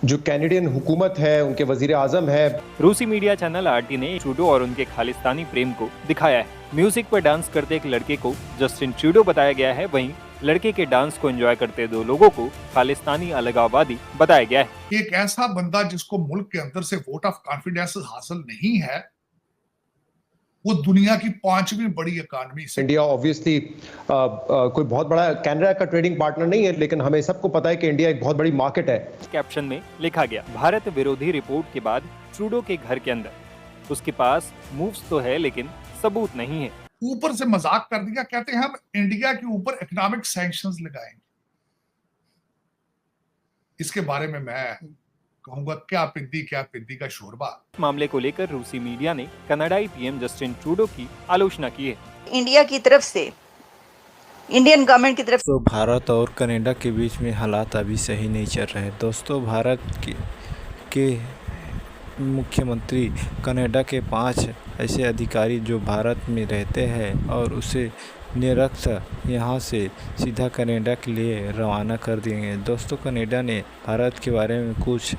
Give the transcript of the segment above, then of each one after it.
जो कैनेडियन हुकूमत है, उनके वजीर आजम है। रूसी मीडिया चैनल आरटी ने ट्रूडो और उनके खालिस्तानी प्रेम को दिखाया है। म्यूजिक पर डांस करते एक लड़के को जस्टिन ट्रूडो बताया गया है, वहीं लड़के के डांस को एंजॉय करते दो लोगों को खालिस्तानी अलगाववादी बताया गया है। एक ऐसा बंदा जिसको मुल्क के अंदर से वोट ऑफ कॉन्फिडेंस हासिल नहीं है, वो दुनिया की 5वीं बड़ी इकॉनमी से। इंडिया ऑब्वियसली कोई बहुत बड़ा कनाडा का ट्रेडिंग पार्टनर नहीं है, लेकिन हमें सबको पता है कि इंडिया एक बहुत बड़ी मार्केट है। कैप्शन में लिखा गया, भारत विरोधी रिपोर्ट के बाद ट्रूडो के घर के अंदर उसके पास मूव्स तो है लेकिन सबूत नहीं है। ऊपर से मजाक कर दिया, कहते हैं हम इंडिया के ऊपर इकोनॉमिक सैंक्शंस लगाएंगे। इसके बारे में मैं कहूंगा क्या पिद्दी का शोरबा। मामले को लेकर रूसी मीडिया ने कनाडाई पीएम जस्टिन ट्रूडो की आलोचना की है। इंडिया की तरफ से, इंडियन गवर्नमेंट की तरफ से तो भारत और कनाडा के बीच में हालात अभी सही नहीं चल रहे हैं। दोस्तों, भारत के मुख्यमंत्री कनाडा के 5 ऐसे अधिकारी जो भारत में रहते हैं और उसे निरस्त यहाँ से सीधा कनाडा के लिए रवाना कर दिए। दोस्तों, कनाडा ने भारत के बारे में कुछ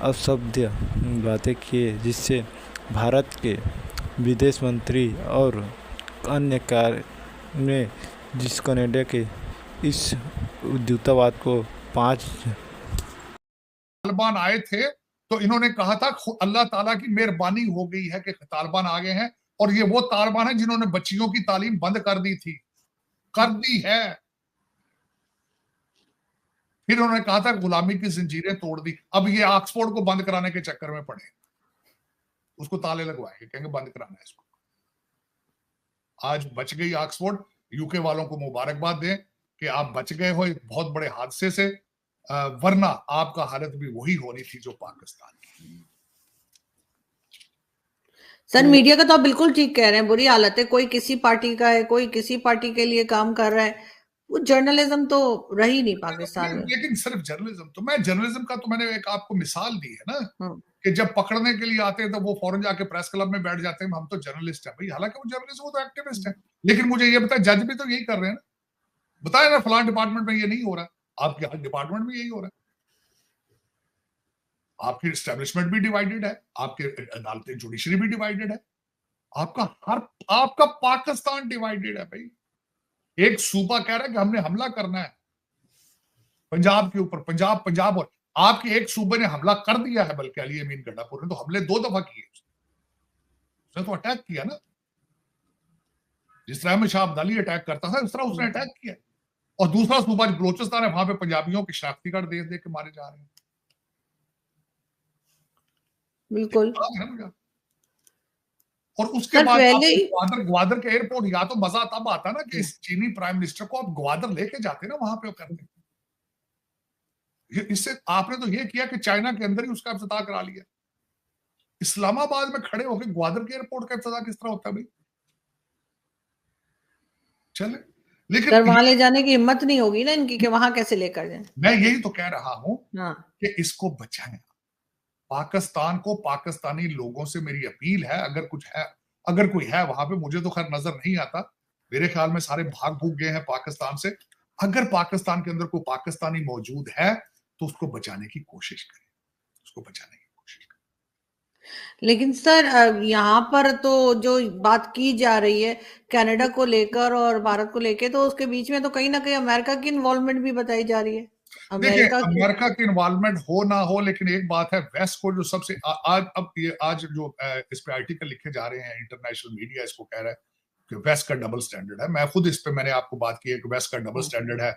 अशुभ बातें किए, जिससे भारत के विदेश मंत्री और अन्य कार्य में जिस कनाडा के इस दूतावास को 5 तालिबान आए थे तो इन्होंने कहा था अल्लाह ताला की मेहरबानी हो गई है कि तालिबान आ गए हैं, और ये वो तालिबान है जिन्होंने बच्चियों की तालीम बंद कर दी थी, कर दी है। फिर उन्होंने कहा था गुलामी की जंजीरें तोड़ दी। अब ये ऑक्सफोर्ड को बंद कराने के चक्कर में पड़े, उसको ताले लगवाएंगे, कहेंगे बंद कराना है इसको। आज बच गई ऑक्सफोर्ड। यूके वालों को मुबारकबाद दें कि आप बच गए हो एक बहुत बड़े हादसे से, वरना आपका हालत भी वही होनी थी जो पाकिस्तान की। सर, मीडिया का तो आप बिल्कुल ठीक कह रहे हैं, बुरी हालत है। कोई किसी पार्टी का है, कोई किसी पार्टी के लिए काम कर रहा है। वो जर्नलिज्म तो रही नहीं पाकिस्तान में। लेकिन सिर्फ जर्नलिज्म तो, मैं जर्नलिज्म का तो मैंने एक आपको मिसाल दी है ना, कि जब पकड़ने के लिए आते हैं तो वो फौरन जाके प्रेस क्लब में बैठ जाते हैं, हम तो जर्नलिस्ट हैं भाई। हालांकि वो जर्नलिस्ट, वो तो एक्टिविस्ट है। लेकिन मुझे ये बताए, जज भी तो यही कर रहे हैं ना। बताए ना, फलान डिपार्टमेंट में ये नहीं हो रहा, आपके हर डिपार्टमेंट में यही हो रहा है। आपकी एस्टेब्लिशमेंट भी डिवाइडेड है, आपके अदालतें जुडिशरी भी डिवाइडेड है, आपका पाकिस्तान डिवाइडेड है भाई। एक सूबा कह रहा है कि हमने हमला करना है पंजाब के ऊपर, पंजाब और आपके एक सूबे ने हमला कर दिया है, बल्कि अली अमीन गंडापुर ने तो हमले 2 दफा किए। उसने तो अटैक किया ना, जिस तरह में शाह अब्दाली अटैक करता था उस तरह उसने अटैक किया। और दूसरा सूबा बलोचिस्तान है, वहां पे पंजाबियों के शनाख्ती कार्ड दे के मारे जा रहे हैं। बिल्कुल। और उसके बाद पहले ग्वादर के एयरपोर्ट, या तो मजा तब आता ना कि इस चीनी प्राइम मिनिस्टर को आप ग्वादर लेके जाते ना वहां पे करने। इससे आपने तो ये किया कि चाइना के अंदर ही उसका इफ्तिताह करा लिया। इस्लामाबाद में खड़े होकर ग्वादर के एयरपोर्ट का इफ्तिताह किस तरह होता है भाई? चले, लेकिन वहां ले जाने की हिम्मत नहीं होगी ना इनकी कि वहां कैसे लेकर जाए। मैं यही तो कह रहा हूं कि इसको बचाएं। पाकिस्तान को, पाकिस्तानी लोगों से मेरी अपील है, अगर कोई है वहां पे, मुझे तो खैर नजर नहीं आता, मेरे ख्याल में सारे भाग भूग गए हैं पाकिस्तान से। अगर पाकिस्तान के अंदर कोई पाकिस्तानी मौजूद है तो उसको बचाने की कोशिश करें, उसको बचाने की कोशिश करें। लेकिन सर, यहाँ पर तो जो बात की जा रही है कनाडा को लेकर और भारत को लेकर, तो उसके बीच में तो कहीं ना कहीं अमेरिका की इन्वॉल्वमेंट भी बताई जा रही है। अमेरिका की इन्वॉल्वमेंट हो ना हो, लेकिन एक बात है, वेस्ट को जो सबसे आज जो इस पे आर्टिकल लिखे जा रहे हैं, इंटरनेशनल मीडिया इसको कह रहा है कि वेस्ट का डबल स्टैंडर्ड है। मैं खुद इस पे, मैंने आपको बात की है कि वेस्ट का डबल स्टैंडर्ड है,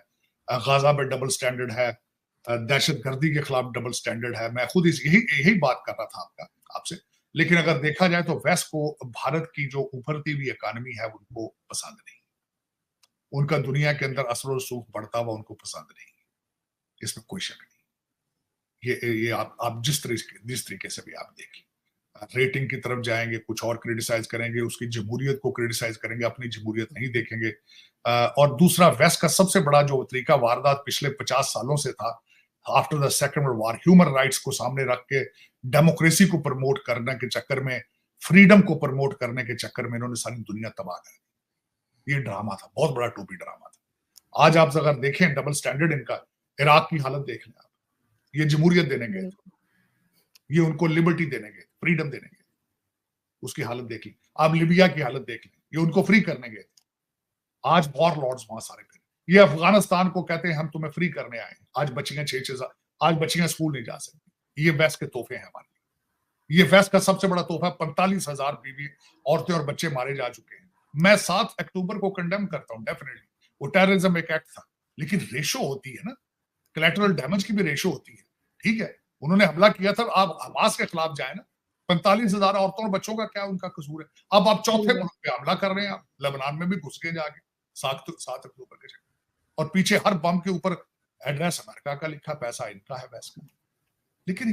गाजा पे डबल स्टैंडर्ड है, दहशतगर्दी के खिलाफ डबल स्टैंडर्ड है। मैं खुद यही बात कर रहा था आपसे। लेकिन अगर देखा जाए तो वेस्ट को भारत की जो उभरती हुई इकॉनमी है उनको पसंद नहीं, उनका दुनिया के अंदर असर और सूख बढ़ता हुआ उनको पसंद नहीं, इसमें कोई शक नहीं। ये आप जिस तरीके से भी आप देखिए, रेटिंग की तरफ जाएंगे, कुछ और क्रिटिसाइज करेंगे, उसकी जमहूरियत को क्रिटिसाइज करेंगे, अपनी जमहूरियत नहीं देखेंगे। और दूसरा, वेस्ट का सबसे बड़ा जो तरीका वारदात पिछले 50 सालों से था, after the second world war, human rights को सामने रख के डेमोक्रेसी को प्रमोट करने के चक्कर में, फ्रीडम को प्रमोट करने के चक्कर में इन्होंने सारी दुनिया तबाह कर दी। ये ड्रामा था, बहुत बड़ा टोपी ड्रामा था। आज आप अगर देखें डबल स्टैंडर्ड इनका, इराक की हालत देख लें आप, ये जमहूरियत देने गए थे, ये उनको लिबर्टी देने गए, फ्रीडम देने गए। उसकी हालत देख ली। आप लिबिया की हालत देख ली, ये उनको फ्री करने गए थे। आज वॉर लॉर्ड्स वहां सारे फिर, ये अफगानिस्तान को कहते हैं हम तुम्हें फ्री करने आए, आज बच्चियां 6-6 आज बच्चियां स्कूल नहीं जा सकती। ये वेस्ट के तोहफे हैं हमारे लिए। ये वेस्ट का सबसे बड़ा तोहफा, 45,000 बीवी, औरतें और बच्चे मारे जा चुके हैं। मैं 7 अक्टूबर को कंडेम करता हूं डेफिनेटली, वो टेररिज्म एक एक्ट था, लेकिन रेशो होती है ना, कोलैटरल डैमेज की भी रेशो होती है। ठीक है, उन्होंने हमला किया था, आप हमास के खिलाफ जाए ना, 45,000 औरतों और बच्चों का क्या उनका कसूर है? अब आप चौथे मुल्क पे हमला कर रहे हैं, आप लेबनान में भी घुस गए जाके 7 अक्टूबर के, और पीछे हर बम के ऊपर एड्रेस अमेरिका का लिखा, पैसा इनका है वेस्ट का। लेकिन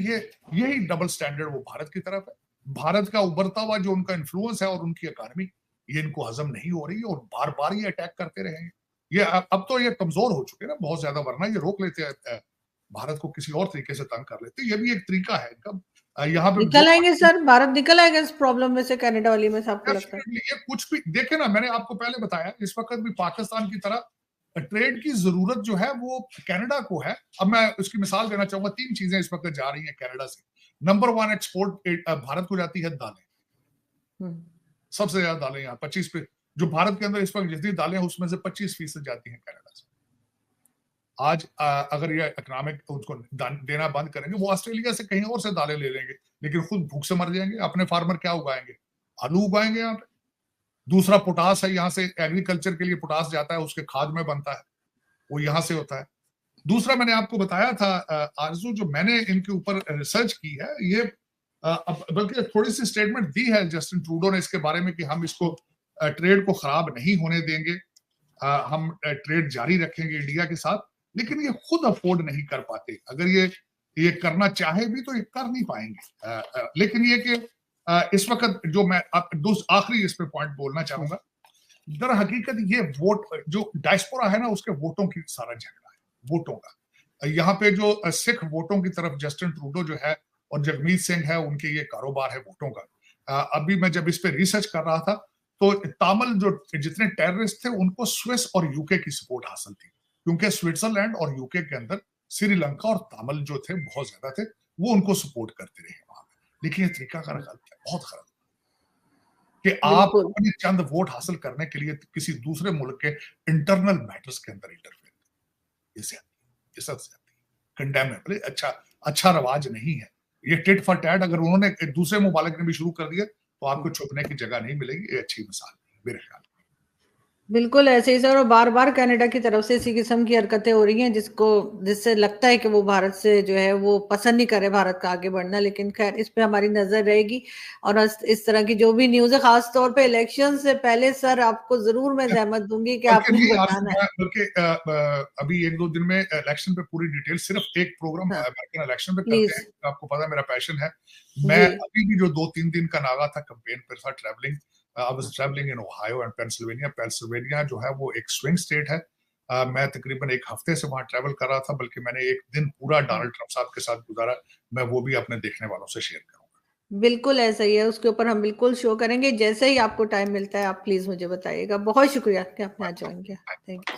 यही डबल स्टैंडर्ड वो भारत की तरफ है। भारत का उभरता हुआ जो उनका इन्फ्लुएंस है और उनकी इकोनॉमी, ये इनको हजम नहीं हो रही और बार बार ये अटैक करते रहेंगे। ये अब तो ये कमजोर हो चुके हैं ना बहुत ज्यादा, वरना ये रोक लेते हैं भारत को, किसी और तरीके से तंग कर लेते। ये भी एक तरीका है इनका। यहाँ पे निकल आएंगे सर, भारत निकल आएगा इस प्रॉब्लम में से, कनाडा वाली में से, आपको लगता है? ये कुछ भी देखे ना, मैंने आपको पहले बताया, इस वक्त भी पाकिस्तान की तरह ट्रेड की जरूरत जो है वो कनाडा को है। अब मैं उसकी मिसाल देना चाहूंगा, 3 चीजें इस वक्त जा रही हैं कनाडा से। नंबर 1 एक्सपोर्ट भारत को जाती है दालें, सबसे ज्यादा दालें यहाँ 25 पे, जो भारत के अंदर इस वक्त जितनी दालें हैं उसमें से 25% जाती हैं कनाडा से। आज अगर ये इकोनॉमिक उसको देना बंद करेंगे, वो ऑस्ट्रेलिया से कहीं और से दालें ले लेंगे, लेकिन खुद भूख से मर जाएंगे। अपने फार्मर क्या उगाएंगे? आलू उगाएंगे यहाँ पे। दूसरा पोटास है, यहाँ से एग्रीकल्चर के लिए पोटास जाता है, उसके खाद में बनता है, वो यहाँ से होता है। दूसरा मैंने आपको बताया था आरजू, जो मैंने इनके ऊपर रिसर्च की है, ये बल्कि थोड़ी सी स्टेटमेंट दी है जस्टिन ट्रूडो ने इसके बारे में कि हम इसको ट्रेड को खराब नहीं होने देंगे, हम ट्रेड जारी रखेंगे इंडिया के साथ, लेकिन ये खुद अफोर्ड नहीं कर पाते। अगर ये करना चाहे भी तो ये कर नहीं पाएंगे। लेकिन ये कि इस वक्त जो मैं आखिरी इस पे पॉइंट बोलना चाहूंगा, दर हकीकत ये वोट जो डायस्पोरा है ना, उसके वोटों की सारा झगड़ा है, वोटों का। यहाँ पे जो सिख वोटों की तरफ जस्टिन ट्रूडो जो है और जगमीत सिंह है, उनके ये कारोबार है वोटों का। अभी मैं जब इस पे रिसर्च कर रहा था तो तामिल जो जितने टेररिस्ट थे उनको स्विस और यूके की सपोर्ट हासिल थी, क्योंकि स्विट्जरलैंड और यूके के अंदर श्रीलंका और तामिल जो थे बहुत ज्यादा थे, वो उनको सपोर्ट करते रहे वहां पे। लेकिन ये तरीका गलत है, बहुत गलत, कि आप अपने चंद वोट हासिल करने के लिए किसी दूसरे मुल्क के इंटरनल मैटर्स के अंदर इंटरफेयर, ये सब कंडेमेबल, अच्छा रवाज नहीं है। ये टिट फॉर टैट अगर उन्होंने दूसरे मुबालिक ने भी शुरू कर दिया तो आपको छुपने की जगह नहीं मिलेगी। ये अच्छी मिसाल है मेरे ख्याल में। बिल्कुल ऐसे ही सर, और बार बार कनाडा की तरफ से इसी किस्म की हरकतें हो रही हैं जिससे लगता है कि वो भारत से जो है वो पसंद नहीं करे भारत का आगे बढ़ना। लेकिन खैर, इस पे हमारी नजर रहेगी और इस तरह की जो भी न्यूज है, खास तौर पे इलेक्शन से पहले सर आपको जरूर मैं जहमत दूंगी कि आपने बताना है। बल्कि अभी 1-2 दिन में इलेक्शन पे पूरी डिटेल, सिर्फ एक प्रोग्राम अमेरिकन इलेक्शन पे करते हैं। आपको पता है मेरा पैशन है, मैं अभी भी जो 2-3 दिन का नागा था कैंपेन पर था, travelling I was traveling in Ohio and Pennsylvania. Pennsylvania जो है वो एक स्विंग स्टेट है। मैं तकरीबन 1 हफ्ते से वहां ट्रैवल कर रहा था, बल्कि मैंने 1 दिन पूरा डोनाल्ड ट्रंप साहब के साथ गुजारा। मैं वो भी अपने देखने वालों से शेयर करूंगा। बिल्कुल ऐसा ही है, उसके ऊपर हम बिल्कुल शो करेंगे। जैसे ही आपको टाइम मिलता है आप प्लीज मुझे बताइएगा। बहुत शुक्रिया कि आपने आज ज्वाइन किया। Thank you.